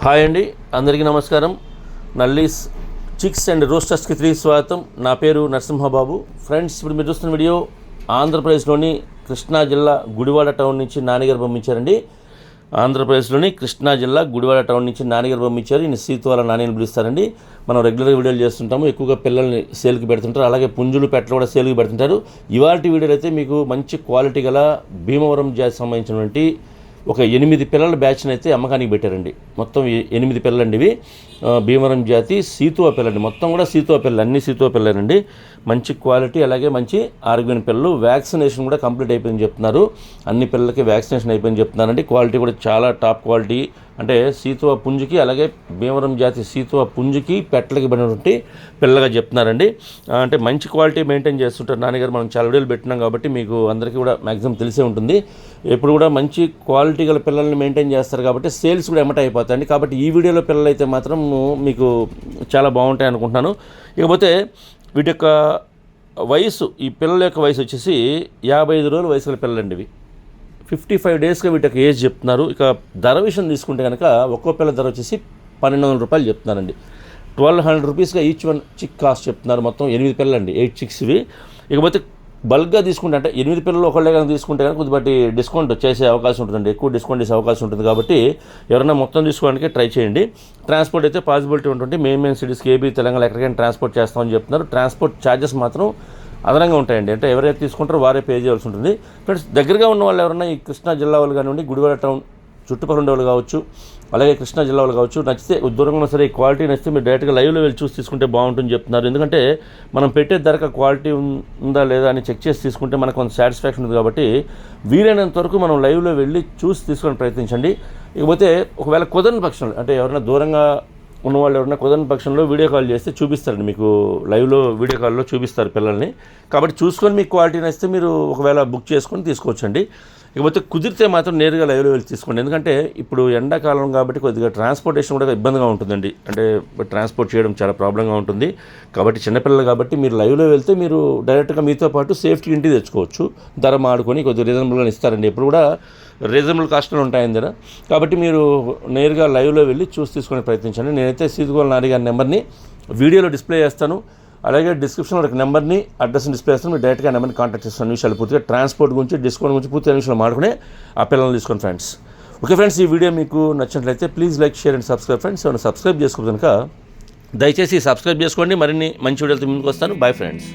Hi అండి, అందరికీ నమస్కారం. నల్లీస్ చిక్స్ అండ్ రోస్టర్స్కి తిరిగి స్వాగతం. నా పేరు నరసింహబాబు. ఫ్రెండ్స్, ఇప్పుడు మీరు చూస్తున్న వీడియో ఆంధ్రప్రదేశ్లోని కృష్ణా జిల్లా గుడివాడ టౌన్ నుంచి నాన్నగారు పంపించారండి. ఆంధ్రప్రదేశ్లోని కృష్ణా జిల్లా గుడివాడ టౌన్ నుంచి నాన్నగారు పంపించారు. ఈయన సీతు వాళ్ళ నాన్నని పిలుస్తారండి. మనం రెగ్యులర్గా వీడియోలు చేస్తుంటాము. ఎక్కువగా పిల్లల్ని సేల్కి పెడుతుంటారు, అలాగే పుంజులు పెట్టలు కూడా సేల్కి పెడుతుంటారు. ఇవాళ వీడియోలో అయితే మీకు మంచి క్వాలిటీ గల భీమవరం జాతికి సంబంధించినటువంటి ఒక 8 పిల్లల బ్యాచ్ని అయితే అమ్మకానికి పెట్టారండి. మొత్తం 8 పిల్లలండి. ఇవి భీమవరం జాతి సీతువ పిల్లండి. మొత్తం కూడా సీతువ పిల్లలు, అన్ని సీతువ పిల్లలండి. మంచి క్వాలిటీ, అలాగే మంచి ఆరోగ్యమైన పిల్లలు. వ్యాక్సినేషన్ కూడా కంప్లీట్ అయిపోయిందని చెప్తున్నారు. అన్ని పిల్లలకి వ్యాక్సినేషన్ అయిపోయిందని చెప్తున్నారండి. క్వాలిటీ కూడా చాలా టాప్ క్వాలిటీ. అంటే సీతువ పుంజుకి, అలాగే భీమవరం జాతి సీతువ పుంజుకి పెట్టలకి పడినటువంటి పిల్లగా చెప్తున్నారండి. అంటే మంచి క్వాలిటీ మెయింటైన్ చేస్తుంటారు నాన్నగారు. మనం చాలా వీడియోలు పెట్టినాం కాబట్టి మీకు అందరికీ కూడా మ్యాక్సిమం తెలిసే ఉంటుంది. ఎప్పుడు కూడా మంచి క్వాలిటీ గల పిల్లల్ని మెయింటైన్ చేస్తారు కాబట్టి సేల్స్ కూడా ఎమ్మట అయిపోతాయండి. కాబట్టి ఈ వీడియోలో పిల్లలు అయితే మాత్రం మీకు చాలా బాగుంటాయి అనుకుంటున్నాను. ఇకపోతే వీటి యొక్క వయసు, ఈ పిల్లల యొక్క వయసు వచ్చేసి 55 రోజుల వయసు గల పిల్లలండి. ఇవి 55 డేస్గా వీటి యొక్క ఏజ్ చెప్తున్నారు. ఇక ధర విషయం తీసుకుంటే కనుక ఒక్కో పిల్ల ధర వచ్చేసి 1200 రూపాయలు చెప్తున్నారండి. 1200 రూపీస్గా ఈచ్ వన్ చిక్ కాస్ట్ చెప్తున్నారు. మొత్తం 8 పిల్లలండి, 8 చిక్స్ ఇవి. ఇకపోతే బల్క్గా తీసుకుంటే, అంటే 8 పిల్లలు ఒకళ్ళే కనుక తీసుకుంటే కనుక కొద్దిపాటి డిస్కౌంట్ చేసే అవకాశం ఉంటుందండి. ఎక్కువ డిస్కౌంట్ చేసే అవకాశం ఉంటుంది. కాబట్టి ఎవరైనా మొత్తం తీసుకోవడానికి ట్రై చేయండి. ట్రాన్స్పోర్ట్ అయితే పాసిబిలిటీ ఉంటుంది. మెయిన్ సిటీస్కి, ఏబీ, తెలంగాణ ఎక్కడికైనా ట్రాన్స్పోర్ట్ చేస్తామని చెప్తున్నారు. ట్రాన్స్పోర్ట్ ఛార్జెస్ మాత్రం అదనంగా ఉంటాయండి. అంటే ఎవరైతే తీసుకుంటారో వారే పే చేయాల్సి ఉంటుంది. ఫ్రెండ్స్, దగ్గరగా ఉన్న వాళ్ళు ఎవరైనా ఈ కృష్ణా జిల్లా వాళ్ళు కానివ్వండి, గుడివాడ టౌన్ చుట్టుపక్కల ఉండే వాళ్ళు కావచ్చు, అలాగే కృష్ణా జిల్లా వాళ్ళు కావచ్చు, నచ్చితే దూరంగా ఉన్నా సరే ఈ క్వాలిటీ నచ్చితే మీరు డైరెక్ట్గా లైవ్లో వెళ్ళి చూసి తీసుకుంటే బాగుంటుందని చెప్తున్నారు. ఎందుకంటే మనం పెట్టే ధరకు క్వాలిటీ ఉందా లేదా అని చెక్ చేసి తీసుకుంటే మనకు కొంత సాటిస్ఫాక్షన్ ఉంది. కాబట్టి వీలైనంత వరకు మనం లైవ్లో వెళ్ళి చూసి తీసుకొని ప్రయత్నించండి. ఇకపోతే ఒకవేళ కుదరని పక్షంలో, అంటే ఎవరైనా దూరంగా ఉన్నవాళ్ళు ఎవరైనా కుదరని పక్షంలో వీడియో కాల్ చేస్తే చూపిస్తారండి. మీకు లైవ్లో వీడియో కాల్లో చూపిస్తారు పిల్లల్ని. కాబట్టి చూసుకొని మీకు క్వాలిటీ నచ్చితే మీరు ఒకవేళ బుక్ చేసుకొని తీసుకోవచ్చండి. ఇకపోతే కుదిరితే మాత్రం నేరుగా లైవ్లో వెళ్ళి తీసుకోండి. ఎందుకంటే ఇప్పుడు ఎండాకాలం కాబట్టి కొద్దిగా ట్రాన్స్పోర్టేషన్ కూడా ఇబ్బందిగా ఉంటుందండి. అంటే ట్రాన్స్పోర్ట్ చేయడం చాలా ప్రాబ్లంగా ఉంటుంది. కాబట్టి చిన్నపిల్లలు కాబట్టి మీరు లైవ్లో వెళ్తే మీరు డైరెక్ట్గా మీతో పాటు సేఫ్టీ ఇంటికి తెచ్చుకోవచ్చు. ధర మాడుకొని కొద్దిగా రీజనబుల్గా ఇస్తారండి. ఎప్పుడు కూడా రీజనబుల్ కాస్ట్లో ఉంటాయండి ధర. కాబట్టి మీరు నేరుగా లైవ్లో వెళ్ళి చూసి తీసుకునే ప్రయత్నించండి. నేనైతే సీతుగోల నాని గారి నెంబర్ని వీడియోలో డిస్ప్లే చేస్తాను. అలాగే డిస్క్రిప్షన్లో ఒక నెంబర్ని, అడ్రస్ని డిస్ప్లే చేస్తాను. మీరు డైరెక్ట్గా నెంబర్ని కాంటాక్ట్ చేస్తాను. విషయాలు పూర్తిగా ట్రాన్స్పోర్ట్ గురించి, డిస్కౌంట్ గురించి పూర్తిగా విషయాలు మాడుకునే ఆ పిల్లల్ని తీసుకోండి ఫ్రెండ్స్. ఓకే ఫ్రెండ్స్, ఈ వీడియో మీకు నచ్చినట్లయితే please like, share and subscribe friends. ఏమైనా సబ్స్క్రైబ్ చేసుకో కనుక దయచేసి సబ్స్క్రైబ్ చేసుకోండి. మరిన్ని మంచి వీడియోలతో ముందుకు వస్తాను. Bye friends.